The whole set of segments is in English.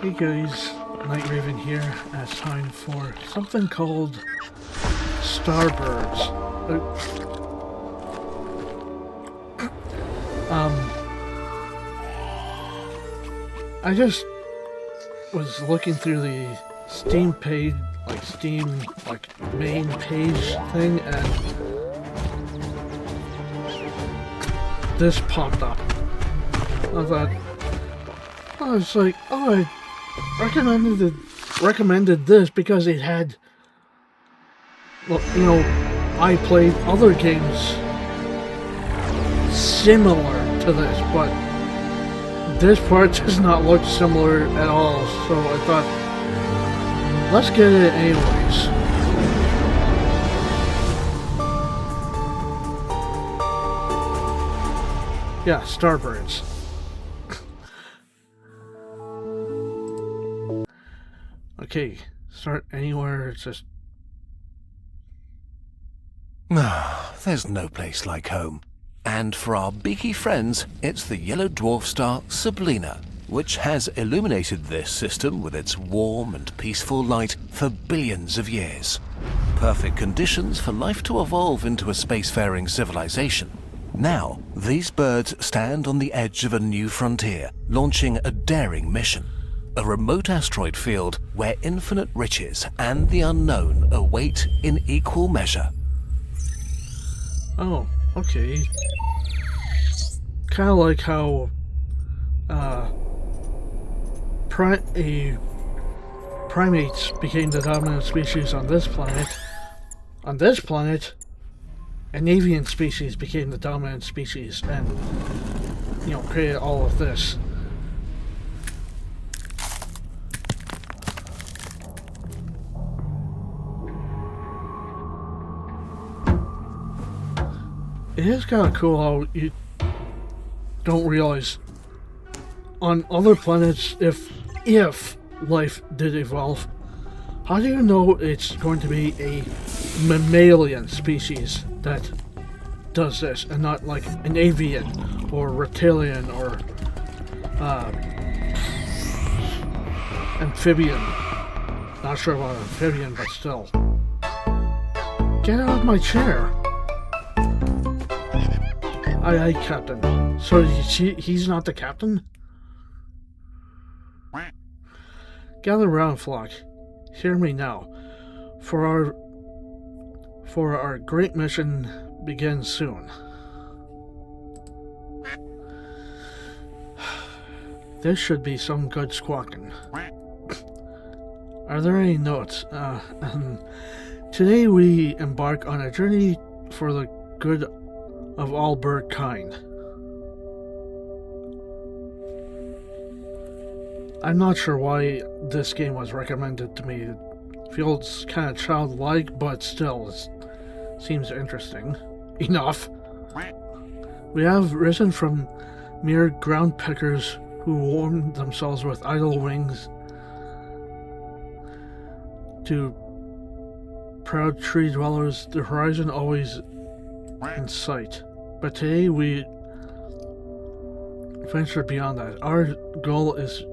Hey guys, Night Raven here, and it's time for something called Starbirds. I just was looking through the Steam page, Steam main page thing, and this popped up. I thought, I was like, oh, I recommended this because it had, well, you know, I played other games similar to this, but this part does not look similar at all, so I thought, let's get it anyways. Yeah, Starbirds. Okay, start anywhere, it's just... There's no place like home. And for our beaky friends, it's the yellow dwarf star Sablina, which has illuminated this system with its warm and peaceful light for billions of years. Perfect conditions for life to evolve into a spacefaring civilization. Now, these birds stand on the edge of a new frontier, launching a daring mission. A remote asteroid field where infinite riches and the unknown await in equal measure. Oh, okay. Kind of like how primates became the dominant species on this planet. On this planet, an avian species became the dominant species and, you know, created all of this. It is kind of cool how you don't realize on other planets if life did evolve, how do you know it's going to be a mammalian species that does this and not like an avian or reptilian or amphibian? Not sure about amphibian, but still. Get out of my chair. Aye, Captain. So he's not the captain? Gather round, flock. Hear me now. For our great mission begins soon. This should be some good squawking. Are there any notes? Today we embark on a journey for the good of all bird kind. I'm not sure why this game was recommended to me. It feels kind of childlike, but still, it seems interesting enough. We have risen from mere ground peckers who warm themselves with idle wings to proud tree dwellers, the horizon always in sight. But today we venture beyond that. Our goal is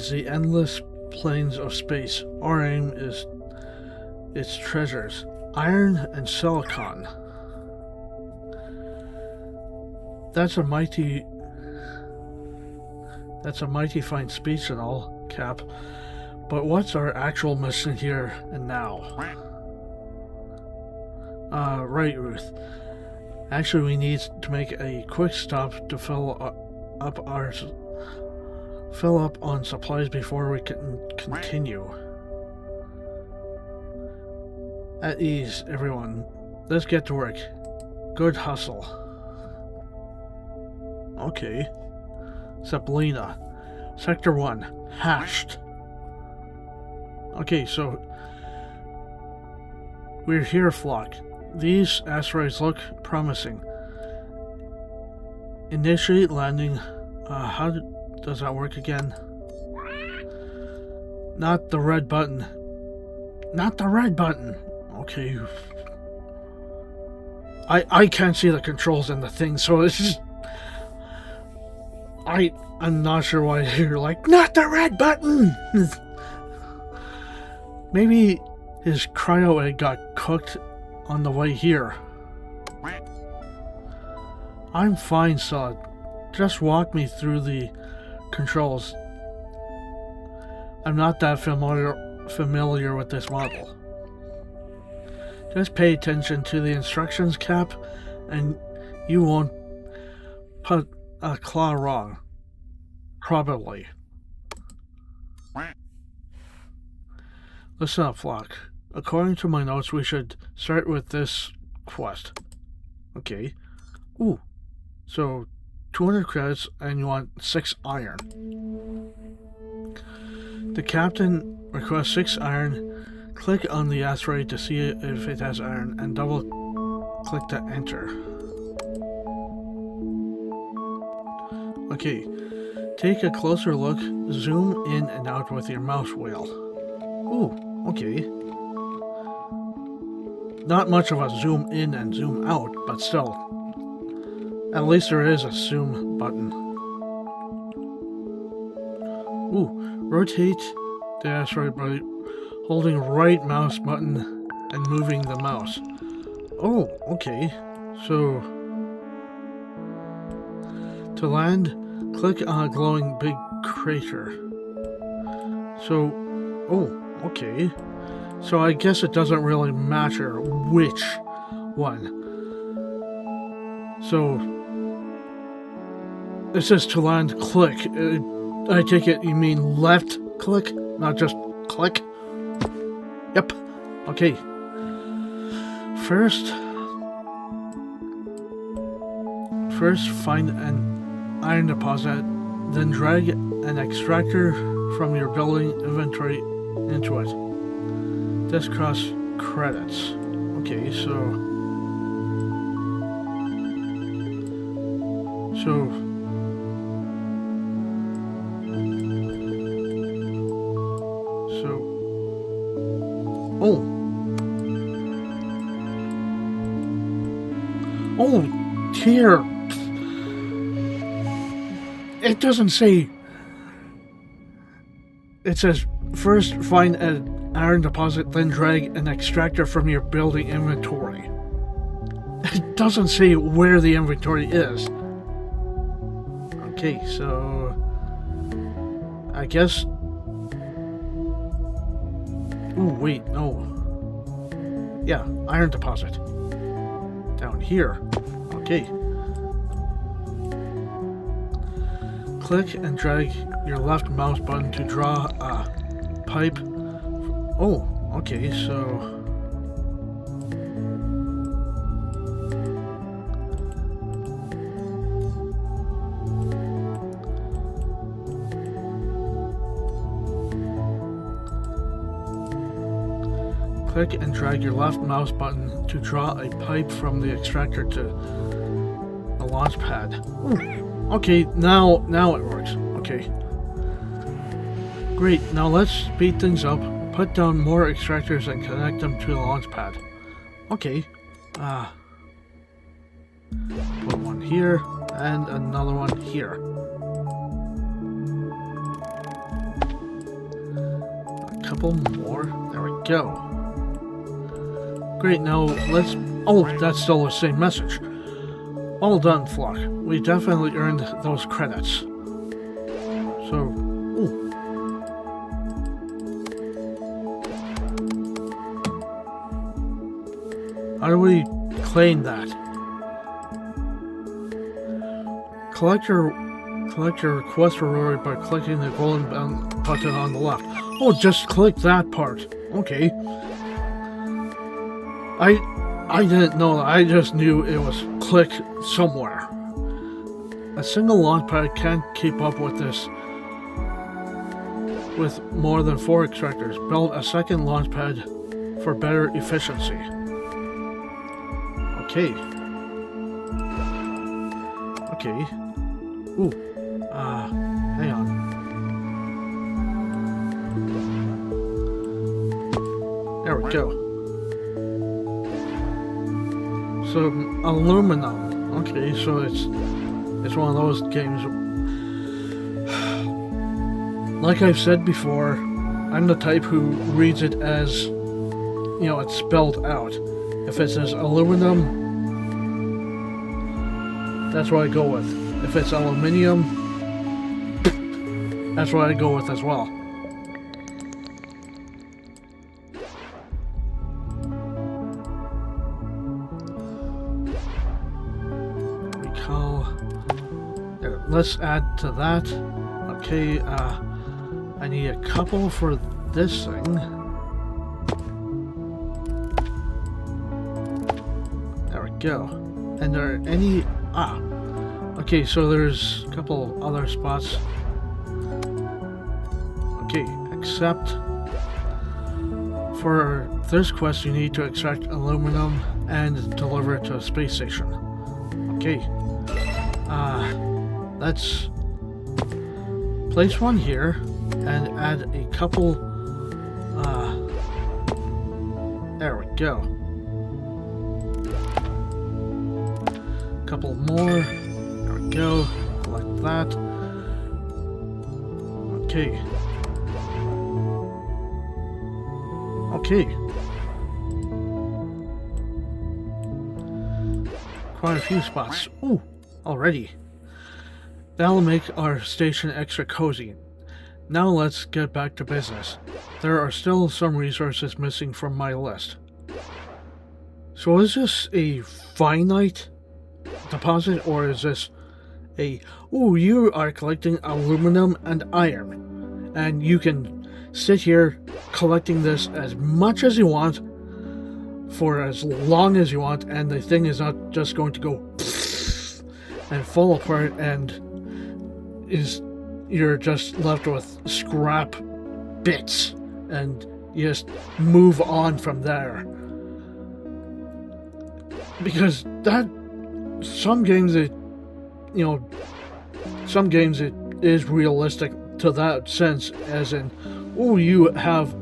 the endless plains of space. Our aim is its treasures, iron and silicon. That's a mighty fine speech and all, Cap. But what's our actual mission here and now? Right, Ruth. Actually, we need to make a quick stop to fill up on supplies before we can continue. At ease, everyone. Let's get to work. Good hustle. Okay. Sablina. Sector 1. Hashed. Okay, so we're here, flock. These asteroids look promising. Initiate landing. How does that work again? Not the red button. Not the red button. Okay. I can't see the controls in the thing, so it's just... I'm not sure why you're like, not the red button! Maybe his cryo egg got cooked on the way here. I'm fine, Sod. Just walk me through the controls. I'm not that familiar with this model. Just pay attention to the instructions, Cap, and you won't put a claw wrong. Probably. Listen up, Flock. According to my notes, we should start with this quest. Okay. Ooh. So, 200 credits, and you want 6 iron. The captain requests 6 iron. Click on the asteroid to see if it has iron, and double click to enter. Okay. Take a closer look. Zoom in and out with your mouse wheel. Ooh, okay. Not much of a zoom in and zoom out, but still. At least there is a zoom button. Ooh, rotate the asteroid by holding right mouse button and moving the mouse. Oh, okay. So, to land, click on a glowing big crater. So, oh, okay. So I guess it doesn't really matter which one. So, it says to land, click. I take it you mean left click, not just click? Yep. Okay. First find an iron deposit, then drag an extractor from your building inventory into it. This costs credits. Okay, so oh here. It doesn't say. It says first find an iron deposit, then drag an extractor from your building inventory. It doesn't say where the inventory is. Okay, so I guess. Ooh, wait, no. Yeah, iron deposit. Down here. Okay. Click and drag your left mouse button to draw a pipe. Oh, okay, so click and drag your left mouse button to draw a pipe from the extractor to a launch pad. Ooh. Okay, now it works. Okay. Great, now let's speed things up. Put down more extractors and connect them to the launch pad. Okay. Put one here and another one here. A couple more. There we go. Great, now let's... Oh, that's still the same message. Well done, Flock. We definitely earned those credits. So, ooh. How do we claim that? Collect your quest reward by clicking the golden button on the left. Oh, just click that part. Okay. I didn't know that. I just knew it was click somewhere. A single launchpad can't keep up with this with more than 4 extractors. Build a second launchpad for better efficiency. Okay. Okay. Ooh. Hang on. There we go. So, aluminum. Okay, so it's one of those games like I've said before, I'm the type who reads it as, it's spelled out. If it says aluminum, that's what I go with. If it's aluminium, that's what I go with as well. Recall. There, let's add to that. Okay, I need a couple for this thing. There we go. And there are any... okay, so there's a couple other spots. Okay, except for this quest you need to extract aluminum and deliver it to a space station. Okay. Let's place one here and add a couple. There we go. Couple more. There we go. Like that. Okay. Okay. Quite a few spots. Ooh, already. That'll make our station extra cozy. Now let's get back to business. There are still some resources missing from my list. So is this a finite deposit, or is this a, you are collecting aluminum and iron, and you can sit here collecting this as much as you want for as long as you want, and the thing is not just going to go and fall apart, and you're just left with scrap bits, and you just move on from there. Because some games it is realistic to that sense, as in, you have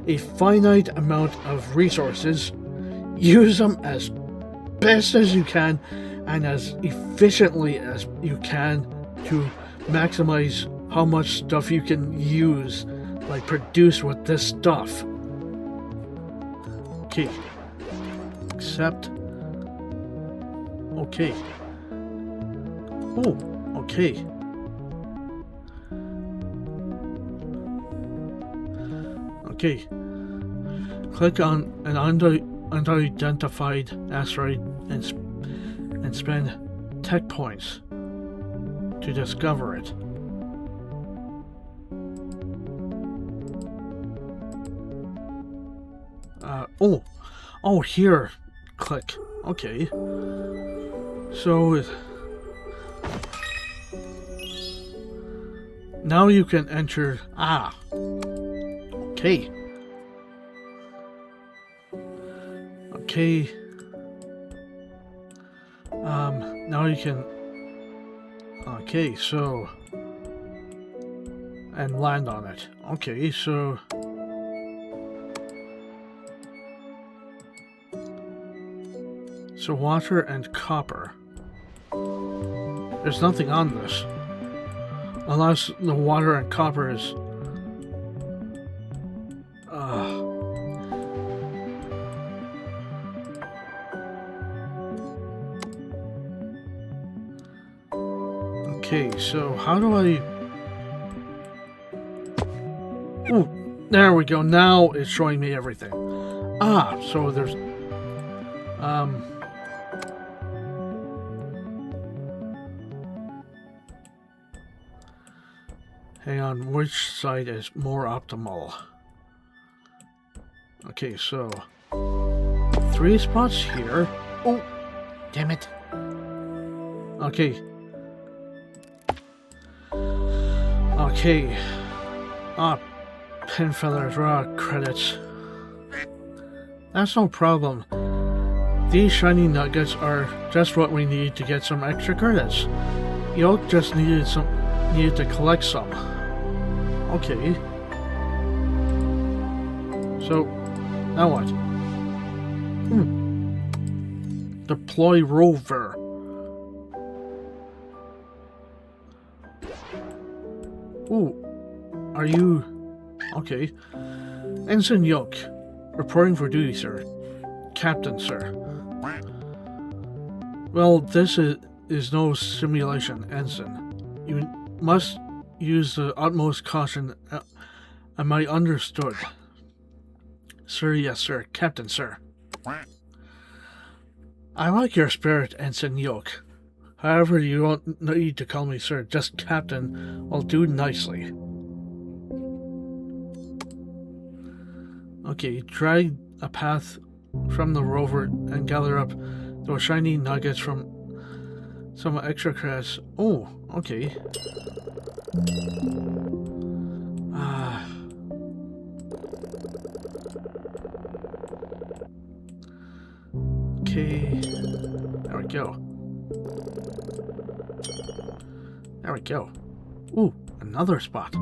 a finite amount of resources, use them as best as you can and as efficiently as you can to maximize how much stuff you can use, like produce with this stuff. Okay. Accept. Okay. Oh, okay. Okay. Click on an unidentified asteroid and spend tech points to discover it. Here. Click. Okay. So now you can enter. Okay. Okay. Now you can. Okay, so. And land on it. Okay, so. So water and copper. There's nothing on this. Unless the water and copper is... Okay, so how do I... Ooh, there we go. Now it's showing me everything. So there's... Hang on, which side is more optimal? Okay, so 3 spots here. Oh, damn it. Okay. Okay. Pin feathers, raw credits. That's no problem. These shiny nuggets are just what we need to get some extra credits. Yolk just needed to collect some. Okay. So, now what? Deploy rover. Ooh. Are you... Okay. Ensign Yoke. Reporting for duty, sir. Captain, sir. Well, this is no simulation, Ensign. You must use the utmost caution. Am I understood? Sir, yes, sir. Captain, sir. I like your spirit, Ensign Yoke. However, you don't need to call me sir. Just Captain will do nicely. Okay, drag a path from the rover and gather up those shiny nuggets from some extra credits. Oh, okay. Okay. There we go. There we go. Ooh, another spot.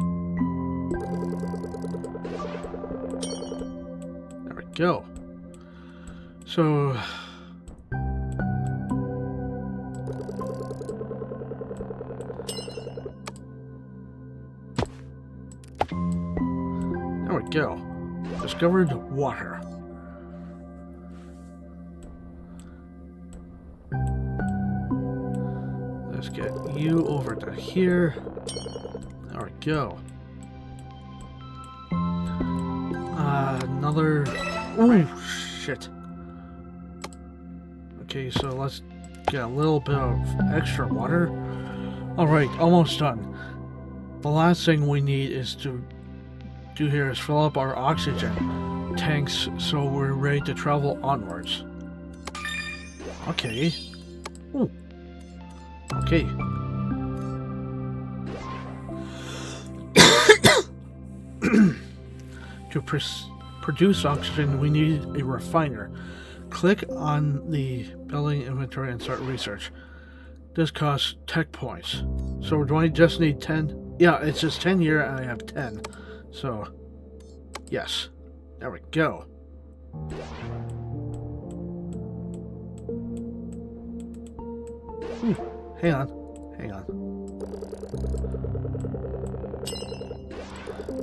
There we go. So... there we go. Discovered water. Let's get you over to here. There we go. Another... oh, shit. Okay, so let's get a little bit of extra water. Alright, almost done. The last thing we need is to do here is fill up our oxygen tanks so we're ready to travel onwards. Okay. Ooh. Okay. To produce oxygen, we need a refiner. Click on the building inventory and start research. This costs tech points. So do I just need 10? Yeah, it's just 10 here and I have 10. So, yes. There we go. Ooh, hang on. Hang on.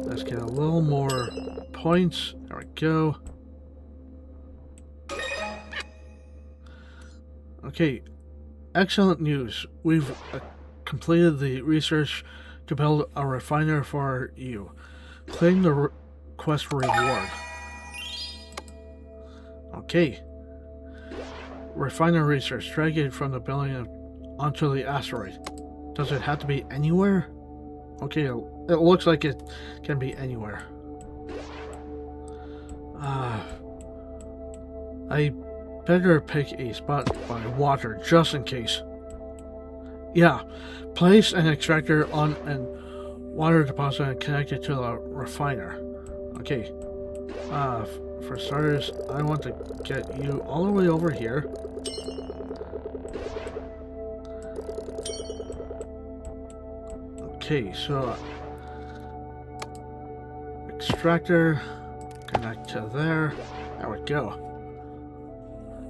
Let's get a little more points. There we go. Okay, excellent news. We've completed the research to build a refiner for you. Claim the quest reward. Okay. Refiner research. Drag it from the building onto the asteroid. Does it have to be anywhere? Okay, it looks like it can be anywhere. I better pick a spot by water just in case. Yeah, place an extractor on an water deposit and connect it to the refiner. Okay. For starters, I want to get you all the way over here. Okay, so extractor, connect to there. There we go.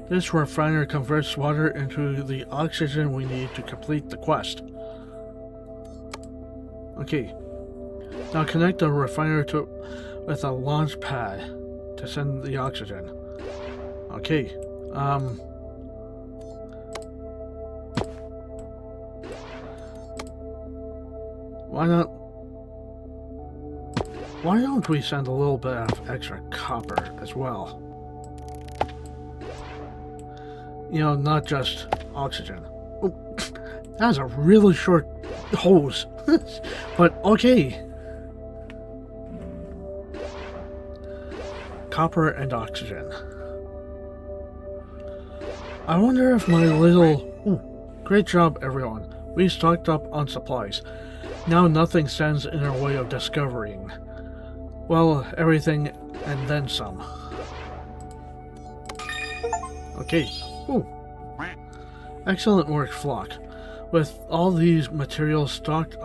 This refiner converts water into the oxygen we need to complete the quest. Okay. Now connect the refiner with a launch pad to send the oxygen. Okay. Why don't we send a little bit of extra copper as well? You know, not just oxygen. Oh, that's a really short hose. But okay. Copper and oxygen. I wonder if my little... ooh, great job, everyone. We stocked up on supplies. Now nothing stands in our way of discovering. Well, everything and then some. Okay. Ooh. Excellent work, Flock. With all these materials stocked,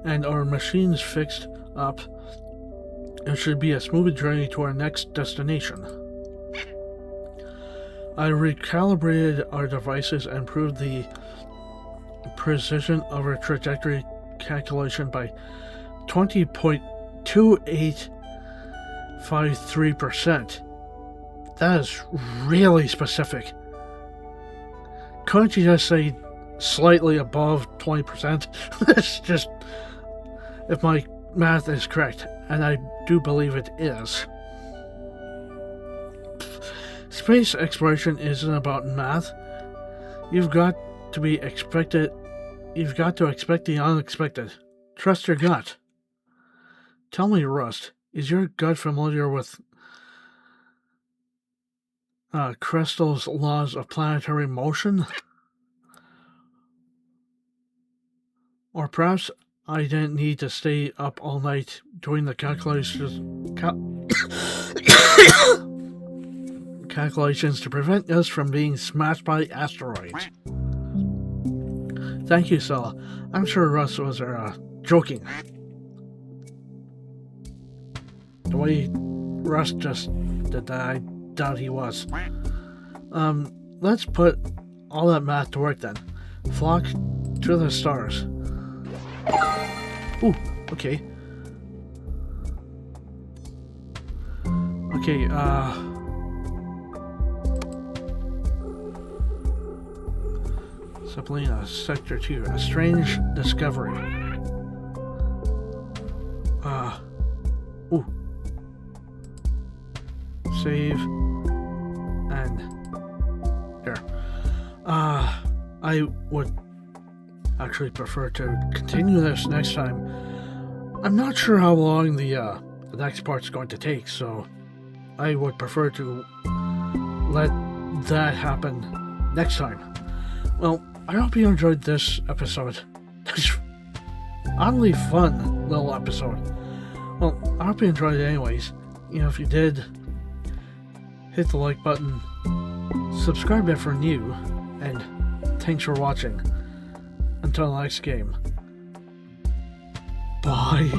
and our machines fixed up, it should be a smooth journey to our next destination. I recalibrated our devices and improved the precision of our trajectory calculation by 20.2853%. That is really specific. Couldn't you just say slightly above 20%? That's just, if my math is correct, and I do believe it is. Space exploration isn't about math. You've got to expect the unexpected. Trust your gut. Tell me, Rust, is your gut familiar with Crystal's laws of planetary motion? Or perhaps I didn't need to stay up all night doing the calculations to prevent us from being smashed by asteroids. Thank you, Stella. I'm sure Russ was joking. The way Russ just did that, I doubt he was. Let's put all that math to work then. Flock to the stars. Ooh, okay. Okay, Sublina, Sector 2, a strange discovery. Ooh. Save. And there. I would actually prefer to continue this next time. I'm not sure how long the next part's going to take, so I would prefer to let that happen next time. Well, I hope you enjoyed this episode. This oddly fun little episode. Well, I hope you enjoyed it anyways. You know, if you did, hit the like button, subscribe if you're new, and thanks for watching. Until the next game. Bye.